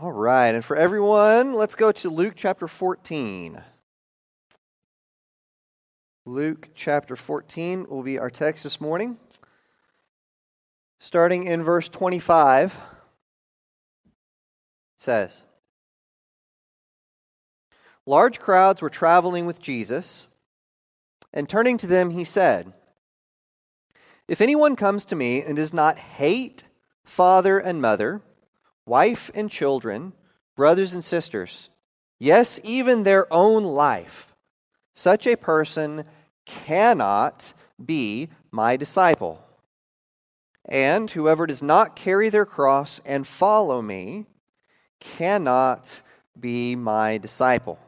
All right, and for everyone, let's go to Luke chapter 14. Luke chapter 14 will be our text this morning. Starting in verse 25, it says, "Large crowds were traveling with Jesus, and turning to them he said, 'If anyone comes to me and does not hate father and mother, wife and children, brothers and sisters, yes, even their own life, such a person cannot be my disciple. And whoever does not carry their cross and follow me cannot be my disciple.'"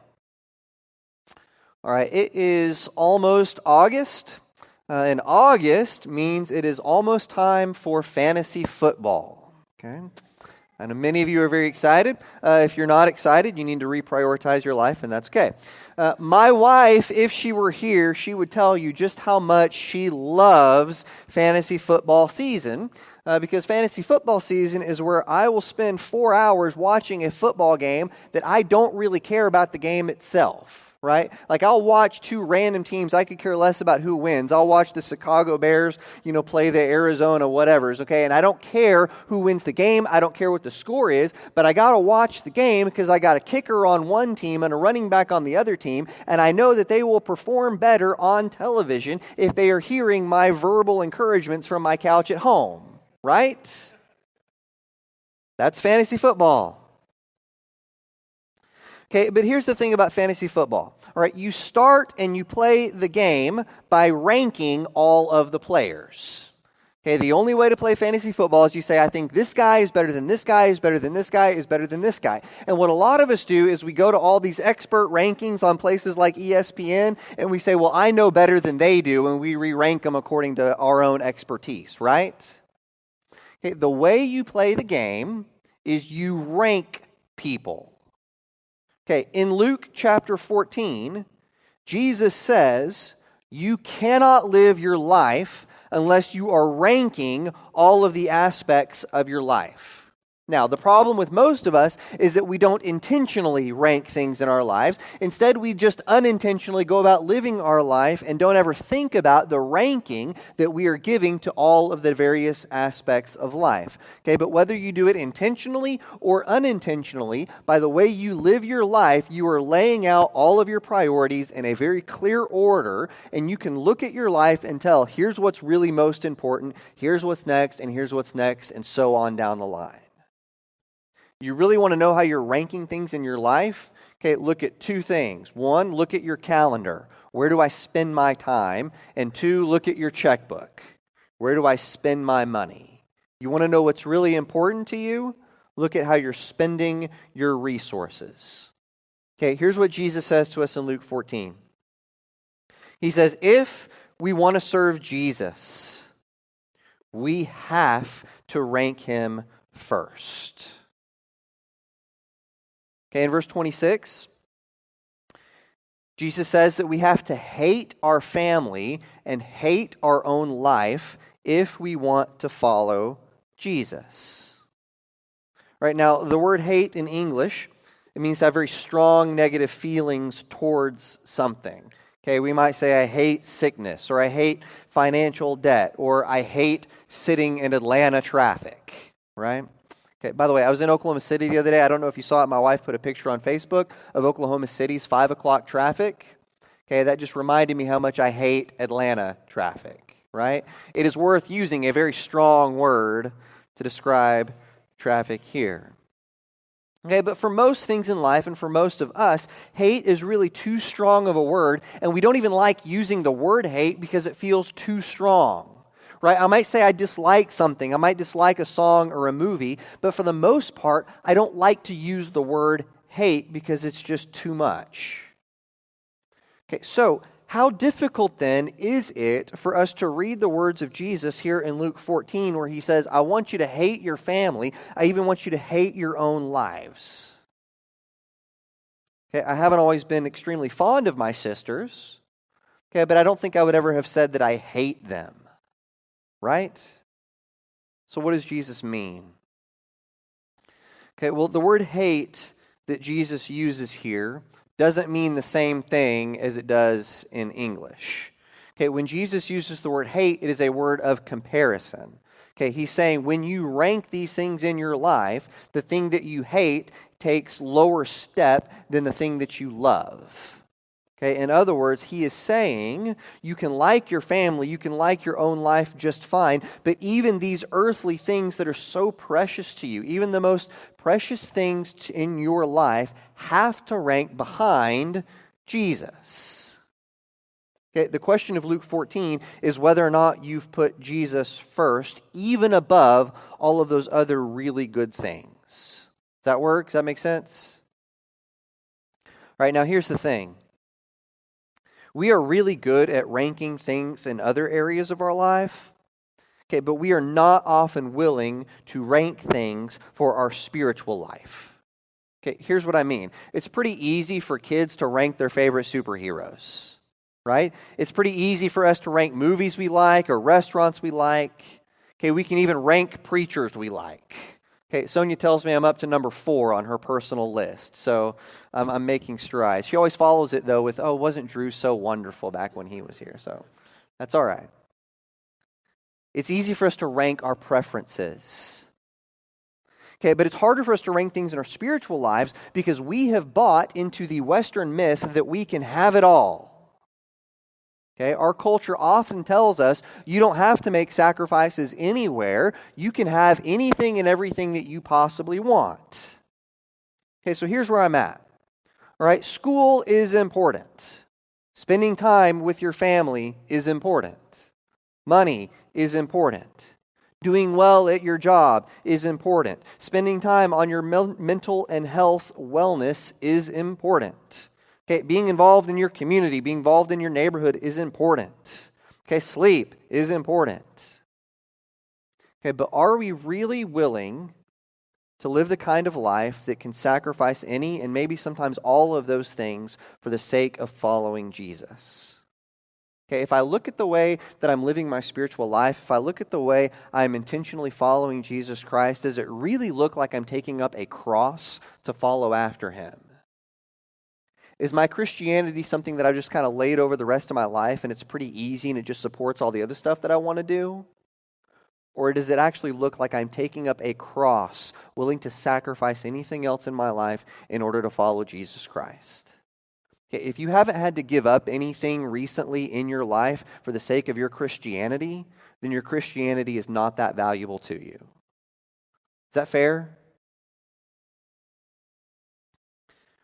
All right, it is almost August, and August means it is almost time for fantasy football. Okay. I know many of you are very excited. If you're not excited, you need to reprioritize your life, and that's okay. My wife, if she were here, she would tell you just how much she loves fantasy football season, because fantasy football season is where I will spend 4 hours watching a football game that I don't really care about the game itself. Right? Like, I'll watch two random teams. I could care less about who wins. I'll watch the Chicago Bears, play the Arizona whatevers, okay? And I don't care who wins the game. I don't care what the score is, but I got to watch the game because I got a kicker on one team and a running back on the other team, and I know that they will perform better on television if they are hearing my verbal encouragements from my couch at home, right? That's fantasy football. Okay, but here's the thing about fantasy football. All right, you start and you play the game by ranking all of the players. Okay, the only way to play fantasy football is you say, I think this guy is better than this guy, is better than this guy, is better than this guy. And what a lot of us do is we go to all these expert rankings on places like ESPN, and we say, well, I know better than they do, and we re-rank them according to our own expertise, right? Okay, the way you play the game is you rank people. Okay, in Luke chapter 14, Jesus says, you cannot live your life unless you are ranking all of the aspects of your life. Now, the problem with most of us is that we don't intentionally rank things in our lives. Instead, we just unintentionally go about living our life and don't ever think about the ranking that we are giving to all of the various aspects of life. Okay, but whether you do it intentionally or unintentionally, by the way you live your life, you are laying out all of your priorities in a very clear order, and you can look at your life and tell, here's what's really most important, here's what's next, and here's what's next, and so on down the line. You really want to know how you're ranking things in your life? Okay, look at two things. One, look at your calendar. Where do I spend my time? And two, look at your checkbook. Where do I spend my money? You want to know what's really important to you? Look at how you're spending your resources. Okay, here's what Jesus says to us in Luke 14. He says, if we want to serve Jesus, we have to rank him first. Okay, in verse 26, Jesus says that we have to hate our family and hate our own life if we want to follow Jesus. Right now, the word hate in English, it means to have very strong negative feelings towards something. Okay, we might say, I hate sickness, or I hate financial debt, or I hate sitting in Atlanta traffic, right? Okay, by the way, I was in Oklahoma City the other day. I don't know if you saw it. My wife put a picture on Facebook of Oklahoma City's 5 o'clock traffic. Okay, that just reminded me how much I hate Atlanta traffic, right? It is worth using a very strong word to describe traffic here. Okay, but for most things in life and for most of us, hate is really too strong of a word, and we don't even like using the word hate because it feels too strong. Right? I might say I dislike something. I might dislike a song or a movie, but for the most part, I don't like to use the word hate because it's just too much. Okay, so how difficult then is it for us to read the words of Jesus here in Luke 14 where he says, I want you to hate your family. I even want you to hate your own lives. Okay, I haven't always been extremely fond of my sisters, okay, but I don't think I would ever have said that I hate them. Right? So what does Jesus mean? Okay, well, the word hate that Jesus uses here doesn't mean the same thing as it does in English. Okay, when Jesus uses the word hate, it is a word of comparison. Okay, he's saying when you rank these things in your life, the thing that you hate takes lower step than the thing that you love. Okay, in other words, he is saying you can like your family, you can like your own life just fine, but even these earthly things that are so precious to you, even the most precious things in your life, have to rank behind Jesus. Okay, the question of Luke 14 is whether or not you've put Jesus first, even above all of those other really good things. Does that work? Does that make sense? All right, now here's the thing. We are really good at ranking things in other areas of our life, okay, but we are not often willing to rank things for our spiritual life. Okay, here's what I mean. It's pretty easy for kids to rank their favorite superheroes, right? It's pretty easy for us to rank movies we like or restaurants we like. Okay, we can even rank preachers we like. Okay, Sonia tells me I'm up to number 4 on her personal list, so I'm making strides. She always follows it, though, with, wasn't Drew so wonderful back when he was here? So that's all right. It's easy for us to rank our preferences. Okay, but it's harder for us to rank things in our spiritual lives because we have bought into the Western myth that we can have it all. Okay, our culture often tells us you don't have to make sacrifices anywhere. You can have anything and everything that you possibly want. Okay, so here's where I'm at. All right, school is important. Spending time with your family is important. Money is important. Doing well at your job is important. Spending time on your mental and health wellness is important. Okay, being involved in your community, being involved in your neighborhood is important. Okay, sleep is important. Okay, but are we really willing to live the kind of life that can sacrifice any and maybe sometimes all of those things for the sake of following Jesus? Okay, if I look at the way that I'm living my spiritual life, if I look at the way I'm intentionally following Jesus Christ, does it really look like I'm taking up a cross to follow after him? Is my Christianity something that I've just kind of laid over the rest of my life and it's pretty easy and it just supports all the other stuff that I want to do? Or does it actually look like I'm taking up a cross, willing to sacrifice anything else in my life in order to follow Jesus Christ? Okay, if you haven't had to give up anything recently in your life for the sake of your Christianity, then your Christianity is not that valuable to you. Is that fair?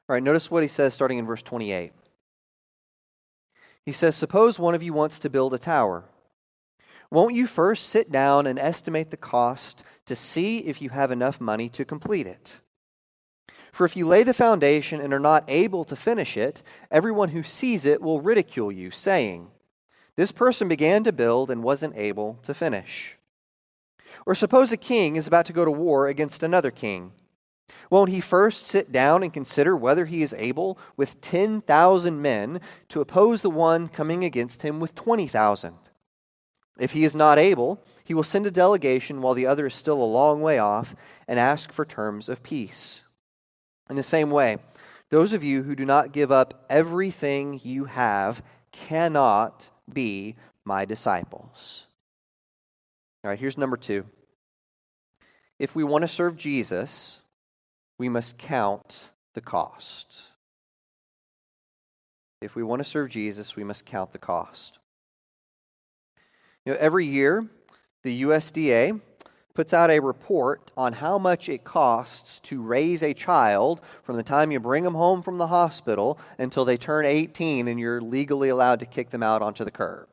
All right, notice what he says starting in verse 28. He says, "Suppose one of you wants to build a tower. Won't you first sit down and estimate the cost to see if you have enough money to complete it? For if you lay the foundation and are not able to finish it, everyone who sees it will ridicule you, saying, 'This person began to build and wasn't able to finish.' Or suppose a king is about to go to war against another king. Won't he first sit down and consider whether he is able with 10,000 men to oppose the one coming against him with 20,000? If he is not able, he will send a delegation while the other is still a long way off and ask for terms of peace. In the same way, those of you who do not give up everything you have cannot be my disciples." All right, here's number 2. If we want to serve Jesus, we must count the cost. If we want to serve Jesus, we must count the cost. You know, every year, the USDA puts out a report on how much it costs to raise a child from the time you bring them home from the hospital until they turn 18 and you're legally allowed to kick them out onto the curb.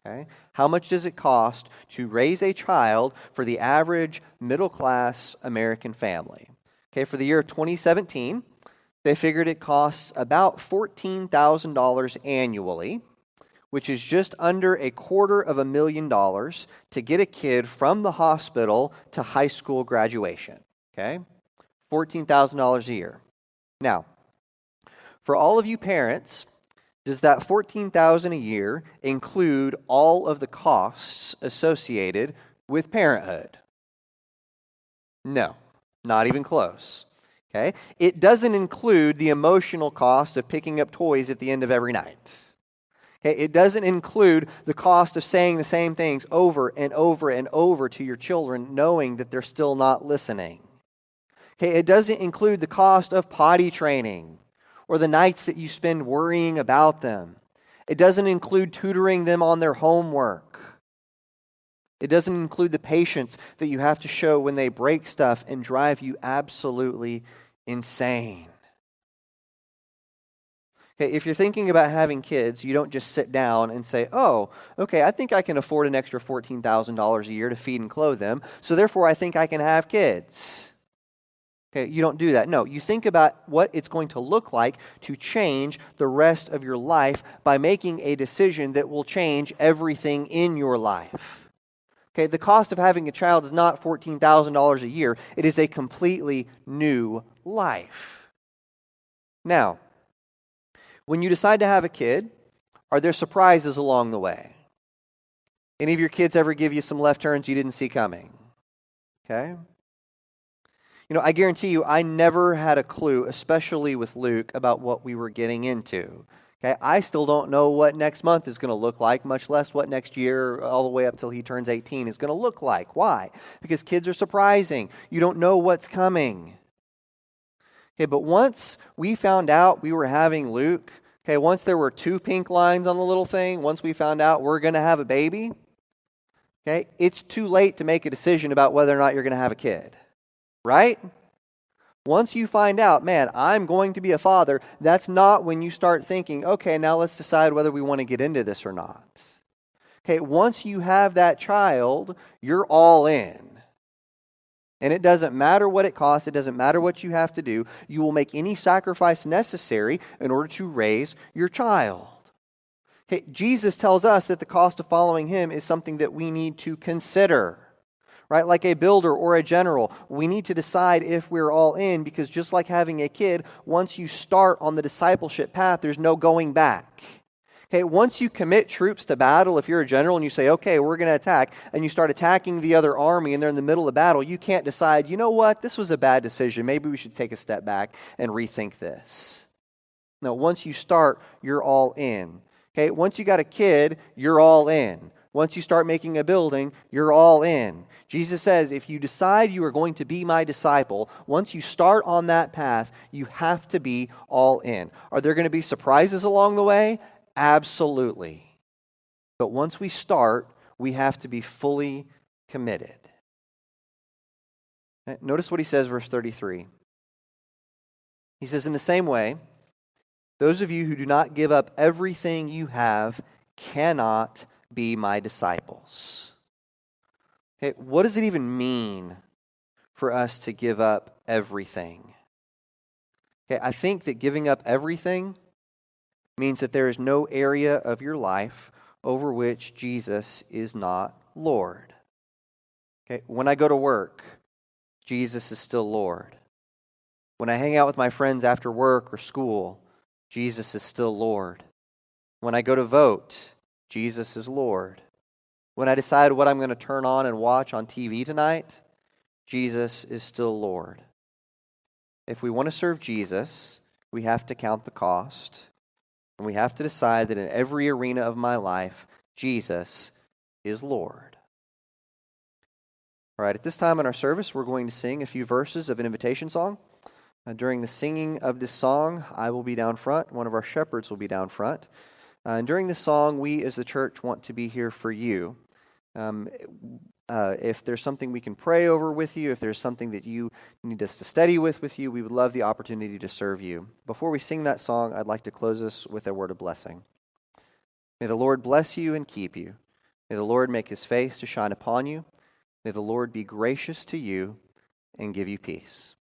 Okay? How much does it cost to raise a child for the average middle-class American family? Okay, for the year of 2017, they figured it costs about $14,000 annually, which is just under $250,000 to get a kid from the hospital to high school graduation. Okay? $14,000 a year. Now, for all of you parents, does that $14,000 a year include all of the costs associated with parenthood? No. Not even close. Okay? It doesn't include the emotional cost of picking up toys at the end of every night. Okay? It doesn't include the cost of saying the same things over and over and over to your children, knowing that they're still not listening. Okay? It doesn't include the cost of potty training or the nights that you spend worrying about them. It doesn't include tutoring them on their homework. It doesn't include the patience that you have to show when they break stuff and drive you absolutely insane. Okay, if you're thinking about having kids, you don't just sit down and say, oh, okay, I think I can afford an extra $14,000 a year to feed and clothe them, so therefore I think I can have kids. Okay, you don't do that. No, you think about what it's going to look like to change the rest of your life by making a decision that will change everything in your life. Okay, the cost of having a child is not $14,000 a year. It is a completely new life. Now, when you decide to have a kid, are there surprises along the way? Any of your kids ever give you some left turns you didn't see coming? Okay? You know, I guarantee you, I never had a clue, especially with Luke, about what we were getting into. Okay, I still don't know what next month is going to look like, much less what next year, all the way up till he turns 18, is going to look like. Why? Because kids are surprising. You don't know what's coming. Okay, but once we found out we were having Luke, okay, once there were 2 pink lines on the little thing, once we found out we're going to have a baby, okay, it's too late to make a decision about whether or not you're going to have a kid. Right? Once you find out, man, I'm going to be a father, that's not when you start thinking, okay, now let's decide whether we want to get into this or not. Okay, once you have that child, you're all in. And it doesn't matter what it costs, it doesn't matter what you have to do, you will make any sacrifice necessary in order to raise your child. Okay, Jesus tells us that the cost of following him is something that we need to consider. Right? Like a builder or a general, we need to decide if we're all in, because just like having a kid, once you start on the discipleship path, there's no going back. Okay, once you commit troops to battle, if you're a general and you say, okay, we're going to attack, and you start attacking the other army and they're in the middle of battle, you can't decide, you know what, this was a bad decision. Maybe we should take a step back and rethink this. No, once you start, you're all in. Okay, once you got a kid, you're all in. Once you start making a building, you're all in. Jesus says, if you decide you are going to be my disciple, once you start on that path, you have to be all in. Are there going to be surprises along the way? Absolutely. But once we start, we have to be fully committed. Notice what he says, verse 33. He says, in the same way, those of you who do not give up everything you have cannot be my disciples. Okay, what does it even mean for us to give up everything? Okay, I think that giving up everything means that there is no area of your life over which Jesus is not Lord. Okay, when I go to work, Jesus is still Lord. When I hang out with my friends after work or school, Jesus is still Lord. When I go to vote, Jesus is Lord. When I decide what I'm going to turn on and watch on TV tonight, Jesus is still Lord. If we want to serve Jesus, we have to count the cost, and we have to decide that in every arena of my life, Jesus is Lord. All right, at this time in our service, we're going to sing a few verses of an invitation song. During the singing of this song, I will be down front. One of our shepherds will be down front. And during this song, we as the church want to be here for you. If there's something we can pray over with you, if there's something that you need us to study with you, we would love the opportunity to serve you. Before we sing that song, I'd like to close us with a word of blessing. May the Lord bless you and keep you. May the Lord make his face to shine upon you. May the Lord be gracious to you and give you peace.